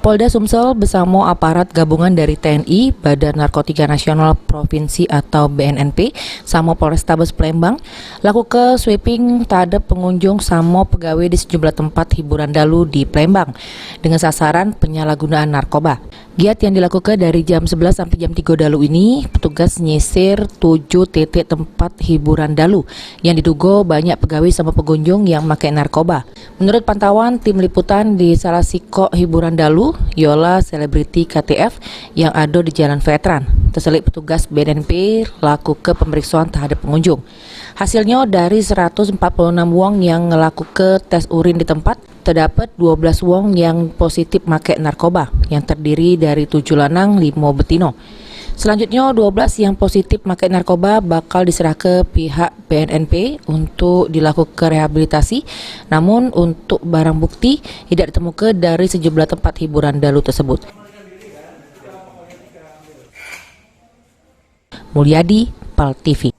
Polda Sumsel bersama aparat gabungan dari TNI, Badan Narkotika Nasional Provinsi atau BNNP, sama Polrestabes Palembang lakukan sweeping terhadap pengunjung sama pegawai di sejumlah tempat hiburan dalu di Palembang dengan sasaran penyalahgunaan narkoba. Giat yang dilakukan dari jam 11 sampai jam 3 dalu ini, petugas nyisir 7 titik tempat hiburan dalu yang diduga banyak pegawai sama pengunjung yang memakai narkoba. Menurut pantauan tim liputan di salah sikok hiburan dalu, Yola Selebriti KTF yang ada di Jalan Veteran, terselit petugas BNNP lakukan pemeriksaan terhadap pengunjung. Hasilnya dari 146 wong yang ngelakukan tes urin di tempat, terdapat 12 wong yang positif pakai narkoba yang terdiri dari 7 lanang 5 betino. Selanjutnya 12 yang positif pakai narkoba bakal diserah ke pihak BNNP untuk dilakukan rehabilitasi. Namun untuk barang bukti tidak ditemukan dari sejumlah tempat hiburan dalu tersebut. Mulyadi, PAL TV.